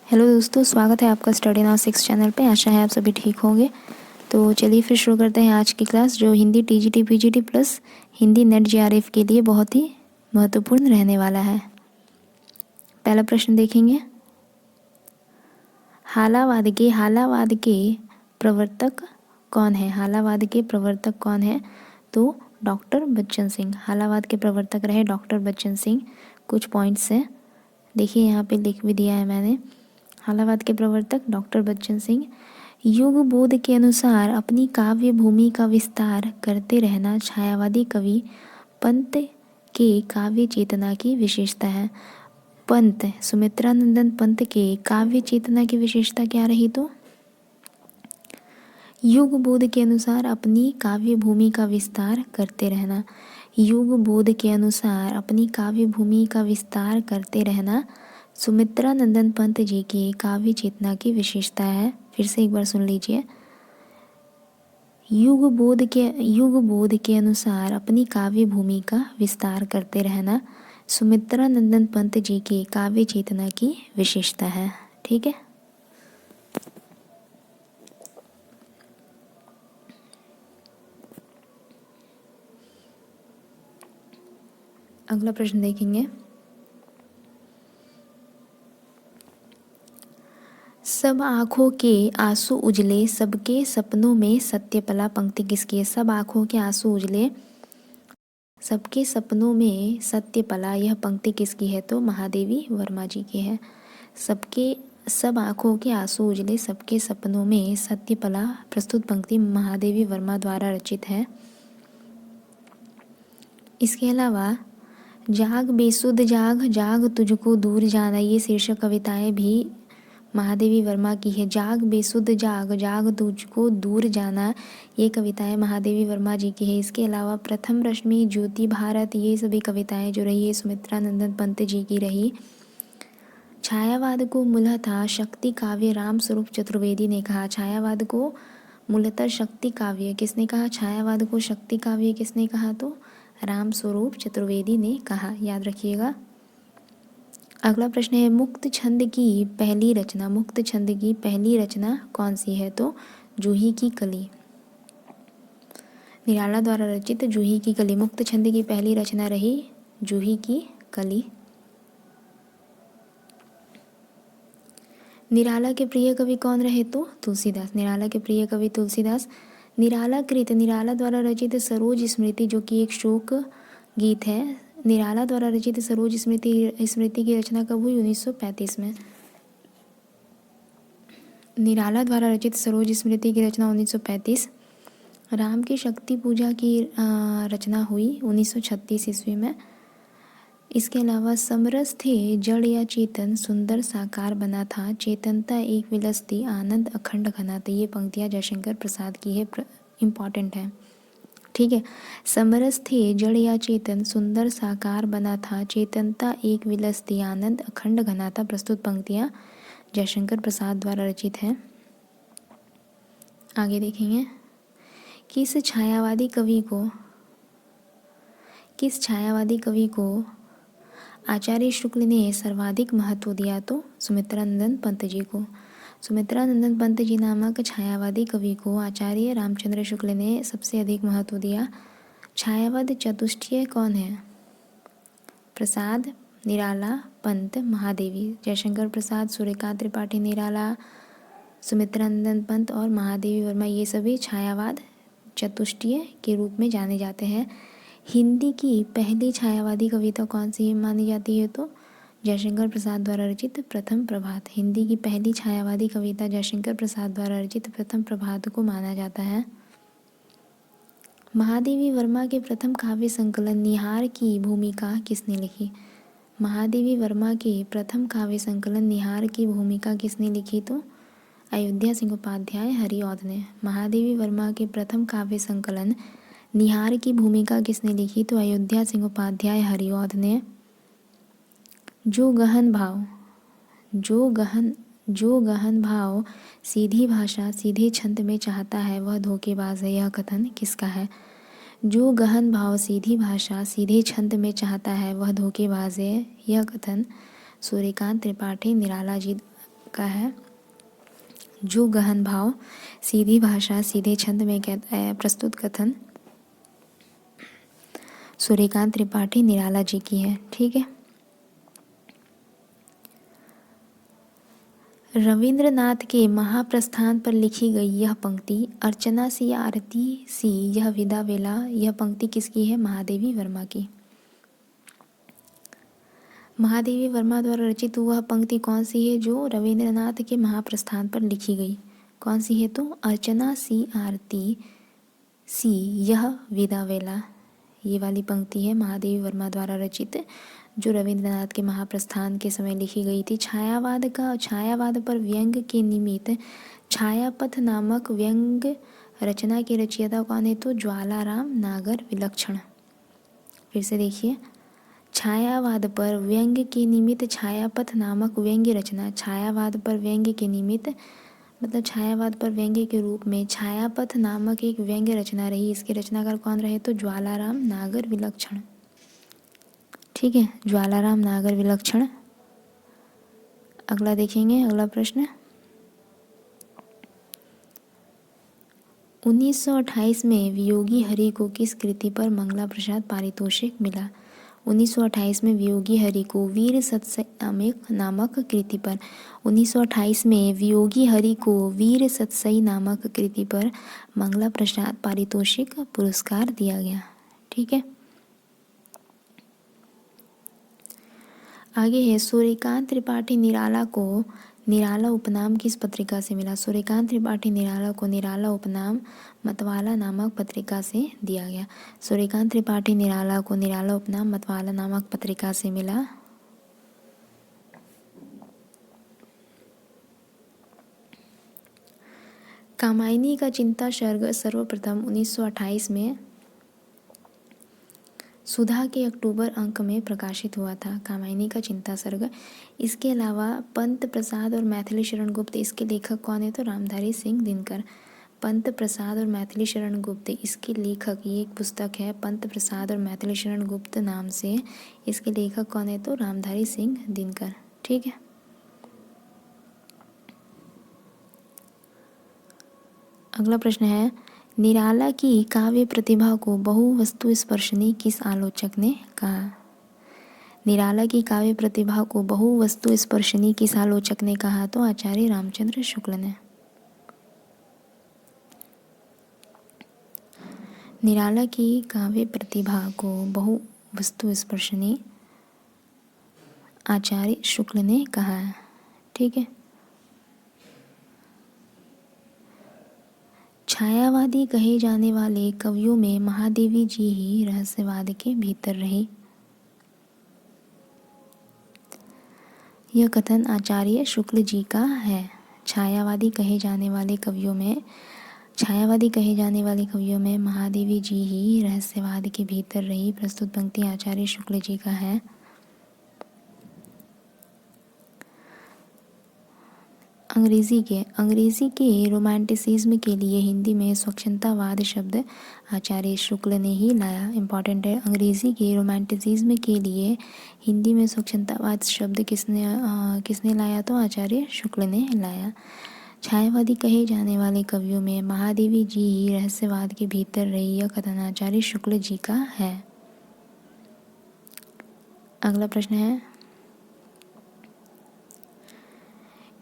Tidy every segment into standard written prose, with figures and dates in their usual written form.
Hello दोस्तों, स्वागत है आपका स्टडी नाउ 6 चैनल पे। आशा है आप सभी ठीक होंगे। तो चलिए फिर शुरू करते हैं आज की क्लास, जो Hindi TGT PGT plus Hindi net GRF के लिए बहुत ही महत्वपूर्ण रहने वाला है। पहला प्रश्न देखेंगे। हालावाद के प्रवर्तक कौन है? हालावाद के प्रवर्तक कौन है? तो डॉक्टर बच्चन सिंह। हालावाद के प्रवर्तक रहे डॉक्टर बच्चन सिंह। कुछ पॉइंट्स हैं, देखिए यहाँ पे लिख भी दिया है मैंने। हालावाद के प्रवर्तक डॉक्टर बच्चन सिंह। युग बोध के अनुसार अपनी काव्य भूमि का विस्तार करते रहना छायावादी कवि पंत के काव्य चेतना की विशेषता है। पंत, सुमित्रानंदन पंत के काव्य चेतना की विशेषता क्या रही? तो युग बोध के अनुसार अपनी काव्य भूमि का विस्तार करते रहना। युग बोध के अनुसार अपनी काव्य भूमि का विस्तार करते रहना सुमित्रानंदन पंत जी की काव्य चेतना की विशेषता है। फिर से एक बार सुन लीजिए। युग बोध के अनुसार अपनी काव्य भूमि का विस्तार करते रहना सुमित्रानंदन पंत जी की काव्य चेतना की विशेषता है। ठीक है। अगला प्रश्न देखेंगे। सब आँखों के आंसू उजले सबके सपनों में सत्य पला। पंक्ति किसकी है? सब आँखों के आंसू उजले सबके सपनों में सत्य पला, यह पंक्ति किसकी है? तो महादेवी वर्मा जी की है। सब आँखों के आंसू उजले सबके सपनों में सत्य पला प्रस्तुत पंक्ति महादेवी वर्मा द्वारा रचित है। इसके अलावा जाग बेसुध जाग जाग तुझको दूर जाना, ये शीर्षक कविताएं भी महादेवी वर्मा की है। जाग बेसुध जाग जाग तुझको दूर जाना, ये कविताएं महादेवी वर्मा जी की है। इसके अलावा प्रथम रश्मि, ज्योति भारत, ये सभी कविताएं जो रही है सुमित्रानंदन पंत जी की रही। छायावाद को मूलतः शक्ति काव्य राम स्वरूप चतुर्वेदी ने कहा। छायावाद को मूलतः शक्ति काव्य किसने कहा? छायावाद को शक्ति काव्य किसने कहा? तो राम स्वरूप चतुर्वेदी ने कहा, याद रखिएगा। अगला प्रश्न है, मुक्त छंद की पहली रचना। मुक्त छंद की पहली रचना कौन सी है? तो जूही की कली। निराला द्वारा रचित जूही की कली मुक्त छंद की पहली रचना रही, जूही की कली। निराला के प्रिय कवि कौन रहे? तो तुलसीदास। निराला के प्रिय कवि तुलसीदास। निराला कृत, निराला द्वारा रचित सरोज स्मृति, जो कि एक शोक गीत है। निराला द्वारा रचित सरोज स्मृति की रचना कब हुई? 1935 में। निराला द्वारा रचित सरोज स्मृति की रचना 1935। राम की शक्ति पूजा की रचना हुई 1936 ईस्वी में। इसके अलावा समरस थे जड़ या चेतन सुंदर साकार बना था, चेतनता एक विलसती आनंद अखंड घना था, ये पंक्तियाँ जयशंकर प्रसाद की है, इम्पॉर्टेंट है। ठीक है। समरस थे जड़ या चेतन सुंदर साकार बना था, चेतनता एक विलसती आनंद अखंड घना था, प्रस्तुत पंक्तियाँ जयशंकर प्रसाद द्वारा रचित हैं। आगे देखेंगे। किस छायावादी कवि को आचार्य शुक्ल ने सर्वाधिक महत्व दिया? तो सुमित्रानंदन पंत जी को। सुमित्रानंदन पंत जी नामक छायावादी कवि को आचार्य रामचंद्र शुक्ल ने सबसे अधिक महत्व दिया। छायावाद चतुष्टय कौन है? प्रसाद, निराला, पंत, महादेवी। जयशंकर प्रसाद, सूर्यकांत त्रिपाठी, निराला, सुमित्रानंदन पंत और महादेवी वर्मा, ये सभी छायावाद चतुष्टय के रूप में जाने जाते हैं। हिंदी की पहली छायावादी कविता कौन सी मानी जाती है? तो जयशंकर प्रसाद द्वारा रचित प्रथम प्रभात। हिंदी की पहली छायावादी कविता जयशंकर प्रसाद द्वारा रचित प्रथम प्रभात को माना जाता है। महादेवी वर्मा के प्रथम काव्य संकलन निहार की भूमिका किसने लिखी? महादेवी वर्मा के प्रथम काव्य संकलन निहार की भूमिका किसने लिखी? तो अयोध्या सिंह उपाध्याय हरिऔध ने। महादेवी वर्मा के प्रथम काव्य संकलन निहार की भूमिका किसने लिखी? तो अयोध्या सिंह उपाध्याय हरिऔध ने। जो गहन भाव सीधी भाषा सीधे छंद में चाहता है वह धोखेबाज है, यह कथन किसका है? जो गहन भाव सीधी भाषा सीधे छंद में चाहता है वह धोखेबाज है, यह कथन सूर्यकांत त्रिपाठी निराला जी का है। जो गहन भाव, सीधी भाषा, सीधे छंद में कहता है प्रस्तुत कथन सूर्यकांत त्रिपाठी निराला जी की है। ठीक है। रविंद्रनाथ के महाप्रस्थान पर लिखी गई यह पंक्ति अर्चना सी आरती सी यह विदा वेला, यह पंक्ति किसकी है? महादेवी वर्मा की। महादेवी वर्मा द्वारा रचित वह पंक्ति कौन सी है जो रविंद्रनाथ के महाप्रस्थान पर लिखी गई? कौन सी है? तो अर्चना सी आरती सी यह विदा वेला, ये वाली पंक्ति है महादेवी वर्मा द्वारा रचित, जो रविंद्रनाथ के महाप्रस्थान के समय लिखी गई थी। छायावाद पर व्यंग के निमित्त छायापथ नामक व्यंग रचना के रचयिता कौन है? तो ज्वालाराम नागर विलक्षण। फिर से देखिए, छायावाद पर व्यंग के निमित्त छायापथ नामक व्यंग्य रचना। छायावाद पर व्यंग्य के निमित्त मतलब छायावाद पर व्यंग्य के रूप में छायापथ नामक एक व्यंग्य रचना रही। इसके रचनाकार कौन रहे? तो ज्वालाराम नागर विलक्षण। ठीक है, ज्वालाराम नागर विलक्षण। अगला देखेंगे, अगला प्रश्न 1928 में वियोगी हरि को किस कृति पर मंगला प्रसाद पारितोषिक मिला? 1928 में वियोगी हरि को वीर सत्सई नामक कृति पर 1928 में वियोगी हरि को वीर सत्सई नामक कृति पर मंगला प्रसाद पारितोषिक पुरस्कार दिया गया। ठीक है। आगे है सूर्यकांत त्रिपाठी निराला को निराला उपनाम किस पत्रिका से मिला? सूर्यकांत त्रिपाठी निराला को निराला उपनाम मतवाला नामक पत्रिका से दिया गया। सूर्यकांत त्रिपाठी निराला को निराला उपनाम मतवाला नामक पत्रिका से मिला। कामायनी का चिंता सर्ग सर्वप्रथम 1928 में सुधा के अक्टूबर अंक में प्रकाशित हुआ था। कामायनी का चिंता सर्ग। इसके अलावा पंत प्रसाद और मैथिली शरण गुप्त, इसके लेखक कौन है? तो रामधारी सिंह दिनकर। पंत प्रसाद और मैथिली शरण गुप्त, इसके लेखक, ये एक पुस्तक है पंत प्रसाद और मैथिली शरण गुप्त नाम से। इसके लेखक कौन है? तो रामधारी सिंह दिनकर। ठीक है। अगला प्रश्न है निराला की काव्य प्रतिभा को बहुवस्तु स्पर्शनी किस आलोचक ने कहा? निराला की काव्य प्रतिभा को बहुवस्तु स्पर्शनी किस आलोचक ने कहा? तो आचार्य रामचंद्र शुक्ल ने। निराला की काव्य प्रतिभा को बहुवस्तु स्पर्शनी आचार्य शुक्ल ने कहा है। ठीक है। छायावादी कहे जाने वाले कवियों में महादेवी जी ही रहस्यवाद के भीतर रहे। यह कथन आचार्य शुक्ल जी का है। छायावादी कहे जाने वाले कवियों में महादेवी जी ही रहस्यवाद के भीतर रही। प्रस्तुत पंक्ति आचार्य शुक्ल जी का है। अंग्रेजी के रोमांटिसिज्म के लिए हिंदी में स्वच्छंदतावाद शब्द आचार्य शुक्ल ने ही लाया। इम्पॉर्टेंट है, अंग्रेजी के रोमांटिसिज्म के लिए हिंदी में स्वच्छंदतावाद शब्द किसने लाया? तो आचार्य शुक्ल ने लाया। छायावादी कहे जाने वाले कवियों में महादेवी जी ही रहस्यवाद के भीतर रही। यह कथन आचार्य शुक्ल जी का है। अगला प्रश्न है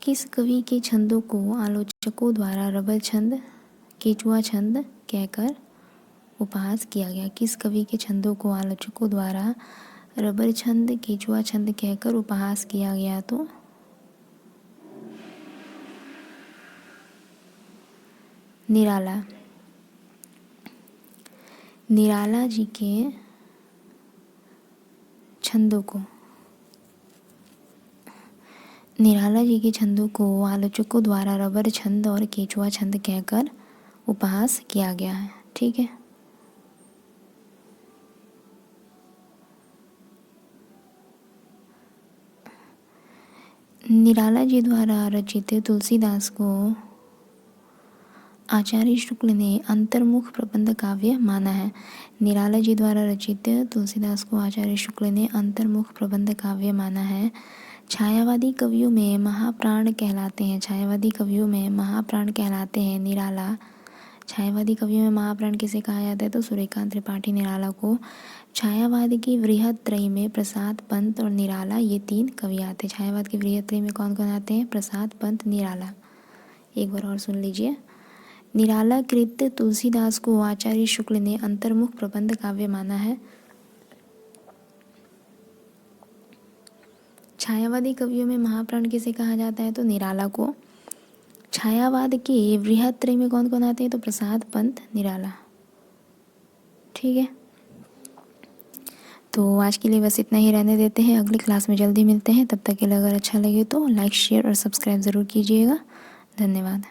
किस कवि के छंदों को आलोचकों द्वारा रबर छंद, केचुआ छंद कहकर उपहास किया गया? किस कवि के छंदों को आलोचकों द्वारा रबर छंद, केचुआ छंद कहकर उपहास किया गया? तो निराला। निराला जी के छंदों को आलोचकों द्वारा रबर छंद और केचुआ छंद कहकर उपहास किया गया है। ठीक है। निराला जी द्वारा रचित तुलसीदास को आचार्य शुक्ल ने अंतर्मुख प्रबंध काव्य माना है। निराला जी द्वारा रचित तुलसीदास को आचार्य शुक्ल ने अंतर्मुख प्रबंध काव्य माना है। छायावादी कवियों में महाप्राण कहलाते हैं, छायावादी कवियों में महाप्राण कहलाते हैं निराला। छायावादी कवियों में महाप्राण किसे कहा जाता है? तो सूर्यकांत त्रिपाठी निराला को। छायावाद की वृहद त्रयी में प्रसाद, पंत और निराला, ये 3 कवि आते हैं। छायावाद की वृहद त्रयी में कौन कौन आते हैं? प्रसाद, पंत, निराला। एक बार और सुन लीजिए। निराला कृत्य तुलसीदास को आचार्य शुक्ल ने अंतर्मुख प्रबंध काव्य माना है। छायावादी कवियों में महाप्राण किसे कहा जाता है? तो निराला को। छायावाद के वृहद त्रयी में कौन कौन आते हैं? तो प्रसाद, पंत, निराला। ठीक है, तो आज के लिए बस इतना ही रहने देते हैं। अगली क्लास में जल्दी मिलते हैं। तब तक के लिए अगर अच्छा लगे तो लाइक, शेयर और सब्सक्राइब ज़रूर कीजिएगा। धन्यवाद।